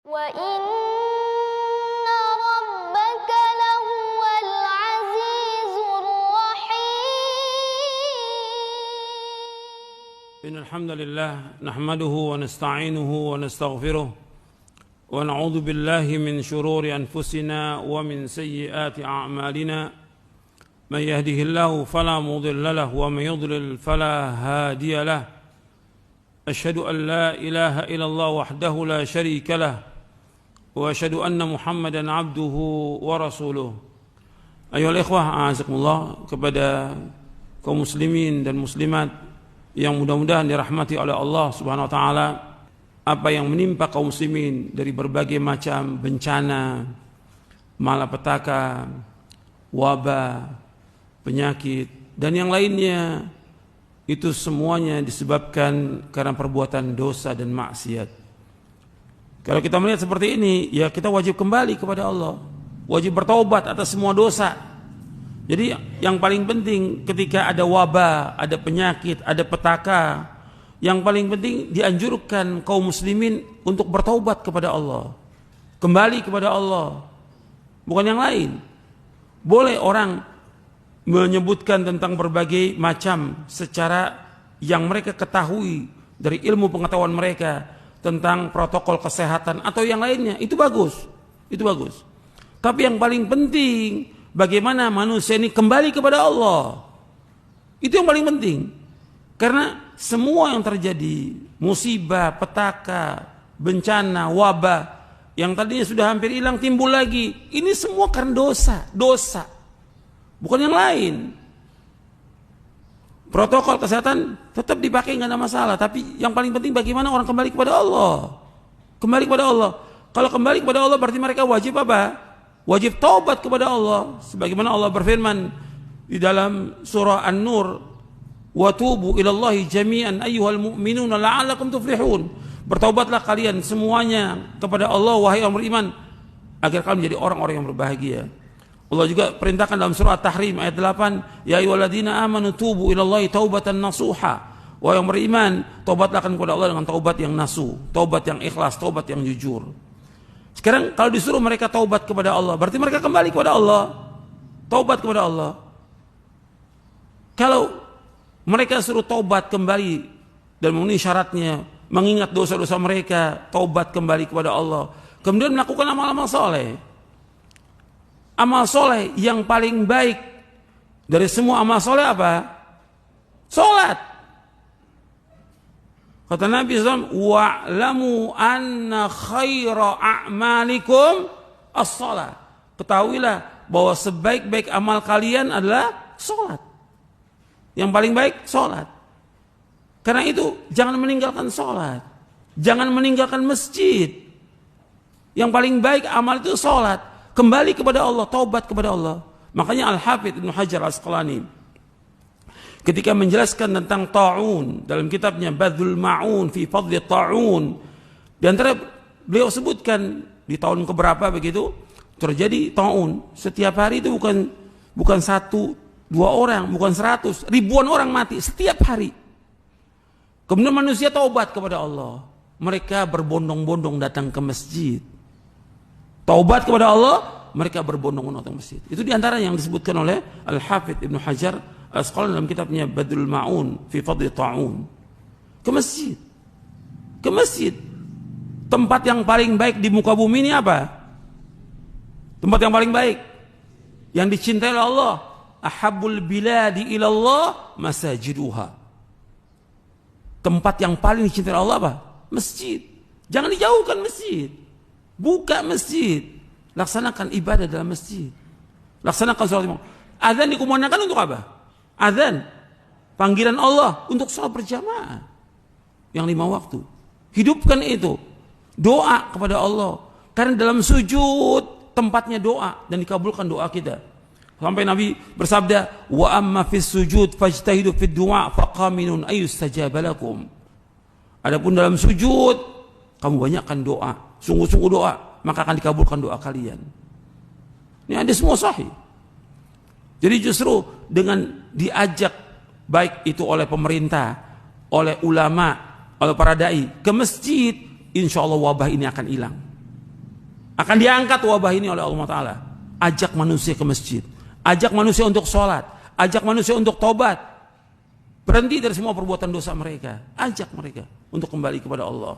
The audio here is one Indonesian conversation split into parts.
وَإِنَّ رَبَّكَ لَهُوَ الْعَزِيزُ الرَّحِيمُ. إن الحمد لله نحمده ونستعينه ونستغفره ونعوذ بالله من شرور أنفسنا ومن سيئات أعمالنا من يهده الله فلا مضل له ومن يضلل فلا هادي له أشهد أن لا إله إلا الله وحده لا شريك له وأشهد أن محمدا عبده ورسوله. Ayohal ikhwah, a'azakumullah, kepada kaum muslimin dan muslimat yang mudah-mudahan dirahmati oleh Allah Subhanahu wa taala, apa yang menimpa kaum muslimin dari berbagai macam bencana, malapetaka, wabah, penyakit dan yang lainnya, itu semuanya disebabkan karena perbuatan dosa dan maksiat. Kalau kita melihat seperti ini, ya kita wajib kembali kepada Allah, wajib bertaubat atas semua dosa. Jadi yang paling penting ketika ada wabah, ada penyakit, ada petaka, yang paling penting dianjurkan kaum muslimin untuk bertaubat kepada Allah, kembali kepada Allah, bukan yang lain. Boleh orang menyebutkan tentang berbagai macam secara yang mereka ketahui dari ilmu pengetahuan mereka tentang protokol kesehatan atau yang lainnya, itu bagus, itu bagus. Tapi yang paling penting bagaimana manusia ini kembali kepada Allah, itu yang paling penting. Karena semua yang terjadi, musibah, petaka, bencana, wabah yang tadinya sudah hampir hilang timbul lagi, ini semua karena dosa, bukan yang lain. Protokol kesehatan tetap dipakai, nggak ada masalah. Tapi yang paling penting bagaimana orang kembali kepada Allah. Kembali kepada Allah. Kalau kembali kepada Allah berarti mereka wajib apa? Wajib taubat kepada Allah. Sebagaimana Allah berfirman di dalam surah An-Nur, "Wa tubu ilallahi jami'an ayyuhal mu'minuna la'allakum tuflihun." Bertaubatlah kalian semuanya kepada Allah wahai orang beriman agar kalian menjadi orang-orang yang berbahagia. Allah juga perintahkan dalam surah At-Tahrim ayat 8, "Ya ayyuhalladzina amanu tubu ilallahi taubatan nasuha." Wahai yang beriman, taubatlah kepada Allah dengan taubat yang nasuh, taubat yang ikhlas, taubat yang jujur. Sekarang kalau disuruh mereka taubat kepada Allah, berarti mereka kembali kepada Allah, taubat kepada Allah. Kalau mereka suruh taubat kembali dan memenuhi syaratnya, mengingat dosa-dosa mereka, taubat kembali kepada Allah, kemudian melakukan amal-amal soleh. Amal soleh yang paling baik dari semua amal soleh apa? Salat. Kata Nabi SAW, "Wa'lamu anna khaira a'malikum as-salat." Ketahuilah bahwa sebaik-baik amal kalian adalah salat. Yang paling baik salat. Karena itu jangan meninggalkan salat, jangan meninggalkan masjid. Yang paling baik amal itu salat. Kembali kepada Allah, taubat kepada Allah. Makanya Al-Hafidz Ibnu Hajar Al-Asqalani ketika menjelaskan tentang ta'un dalam kitabnya Badlul Ma'un fi Fadli Ta'un, di antara beliau sebutkan di tahun keberapa begitu terjadi ta'un. Setiap hari itu bukan satu, dua orang, bukan 100, ribuan orang mati setiap hari. Kemudian manusia taubat kepada Allah. Mereka berbondong-bondong datang ke masjid. Taubat kepada Allah, mereka berbondong-bondong datang ke masjid. Itu diantara yang disebutkan oleh Al-Hafidz Ibnu Hajar Al-Asqalani dalam kitabnya Badlul Ma'un fi Fadli Ta'un. Ke masjid. Ke masjid. Tempat yang paling baik di muka bumi ini apa? Tempat yang paling baik yang dicintai oleh Allah. Ahabbul biladi ilallah masajiduha. Tempat yang paling dicintai oleh Allah apa? Masjid. Jangan dijauhkan masjid. Buka masjid, laksanakan ibadah dalam masjid, laksanakan sholat imam. Azan dikumandangkan untuk apa? Azan, panggilan Allah untuk sholat berjamaah yang 5 waktu. Hidupkan itu, doa kepada Allah. Karena dalam sujud tempatnya doa dan dikabulkan doa kita. Sampai Nabi bersabda, "Wa amma fis sujud fajtahidu fid du'a faqaminun ayyustajaba lakum." Adapun dalam sujud, kamu banyakkan doa, sungguh-sungguh doa, maka akan dikabulkan doa kalian. Ini ada semua sahih. Jadi justru dengan diajak baik itu oleh pemerintah, oleh ulama, oleh para dai ke masjid, insya Allah wabah ini akan hilang. Akan diangkat wabah ini oleh Allah Ta'ala. Ajak manusia ke masjid, ajak manusia untuk sholat, ajak manusia untuk tobat, berhenti dari semua perbuatan dosa mereka, ajak mereka untuk kembali kepada Allah.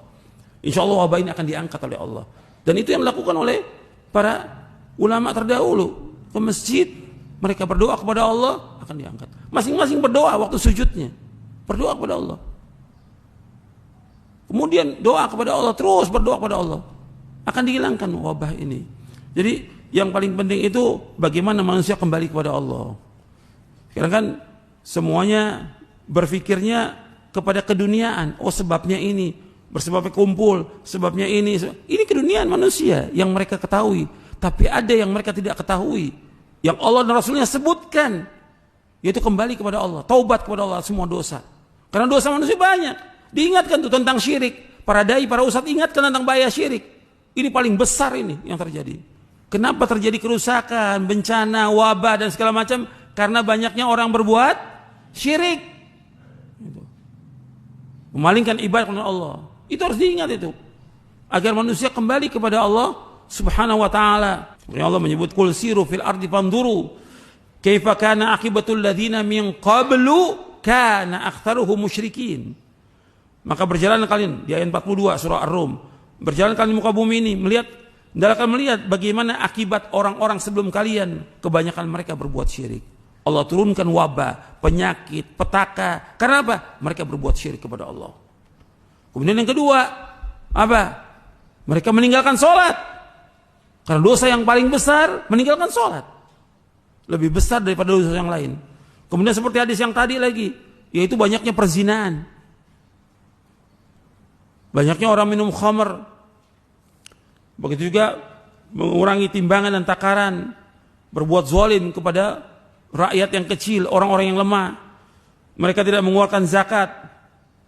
Insya Allah wabah ini akan diangkat oleh Allah. Dan itu yang dilakukan oleh para ulama terdahulu. Ke masjid, mereka berdoa kepada Allah, akan diangkat. Masing-masing berdoa waktu sujudnya, berdoa kepada Allah. Kemudian doa kepada Allah, terus berdoa kepada Allah, akan dihilangkan wabah ini. Jadi yang paling penting itu bagaimana manusia kembali kepada Allah. Karena kan semuanya berpikirnya kepada keduniaan. Oh sebabnya ini, bersebabnya kumpul, sebabnya ini. Ini keduniaan manusia yang mereka ketahui. Tapi ada yang mereka tidak ketahui, yang Allah dan Rasulnya sebutkan, yaitu kembali kepada Allah, taubat kepada Allah semua dosa. Karena dosa manusia banyak. Diingatkan tuh tentang syirik. Para dai, para ustadz ingatkan tentang bahaya syirik. Ini paling besar ini yang terjadi. Kenapa terjadi kerusakan, bencana, wabah dan segala macam? Karena banyaknya orang berbuat syirik. Memalingkan ibadah kepada Allah. Itu harus diingat itu. Agar manusia kembali kepada Allah Subhanahu wa taala. Allah menyebut qul siru fil ardi fanduru kaifa kana akibatul ladzina min qablu kana aktsaruhum musyrikin. Maka berjalan kalian di ayat 42 surah Ar-Rum. Berjalan kalian muka bumi ini akan melihat bagaimana akibat orang-orang sebelum kalian, kebanyakan mereka berbuat syirik. Allah turunkan wabah, penyakit, petaka. Karena apa? Mereka berbuat syirik kepada Allah. Kemudian yang kedua, apa? Mereka meninggalkan sholat. Karena dosa yang paling besar meninggalkan sholat. Lebih besar daripada dosa yang lain. Kemudian seperti hadis yang tadi lagi, yaitu banyaknya perzinaan. Banyaknya orang minum khamr. Begitu juga mengurangi timbangan dan takaran, berbuat zalim kepada rakyat yang kecil, orang-orang yang lemah. Mereka tidak mengeluarkan zakat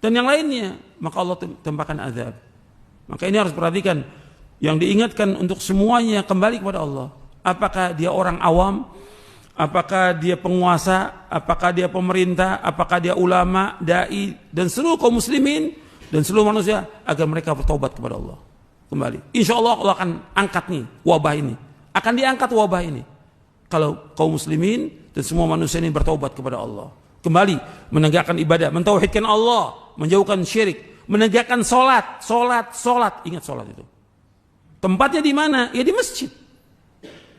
dan yang lainnya, maka Allah tempahkan azab. Maka ini harus perhatikan, yang diingatkan untuk semuanya kembali kepada Allah. Apakah dia orang awam, apakah dia penguasa, apakah dia pemerintah, apakah dia ulama, dai dan seluruh kaum muslimin dan seluruh manusia, agar mereka bertobat kepada Allah. Kembali. Insya Allah Allah akan angkat nih wabah ini. Akan diangkat wabah ini. Kalau kaum muslimin dan semua manusia ini bertobat kepada Allah. Kembali menegakkan ibadah, mentauhidkan Allah, menjauhkan syirik, menegakkan solat. Ingat solat itu. Tempatnya di mana? Ya di masjid.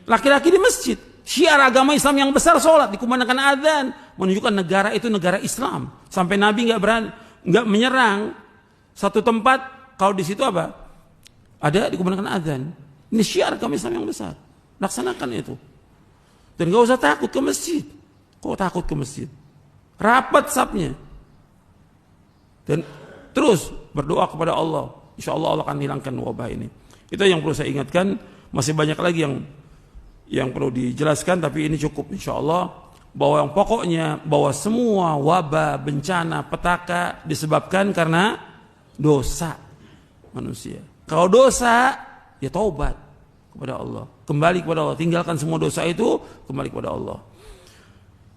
Laki-laki di masjid. Syiar agama Islam yang besar solat, dikumandangkan adzan, menunjukkan negara itu negara Islam. Sampai Nabi nggak menyerang satu tempat kalau di situ apa? Ada dikumandangkan adzan. Ini syiar agama Islam yang besar. Laksanakan itu. Dan gak usah takut ke masjid. Kok takut ke masjid? Rapat safnya. Dan terus berdoa kepada Allah. Insya Allah Allah akan hilangkan wabah ini. Itu yang perlu saya ingatkan. Masih banyak lagi yang perlu dijelaskan, tapi ini cukup insya Allah. Bahwa yang pokoknya bahwa semua wabah, bencana, petaka disebabkan karena dosa manusia. Kalau dosa, ya taubat kepada Allah, kembali kepada Allah, tinggalkan semua dosa itu, kembali kepada Allah.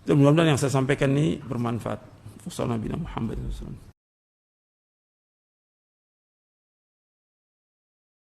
Dan mudah-mudahan yang saya sampaikan ini bermanfaat. Wassalamualaikum warahmatullahi wabarakatuh.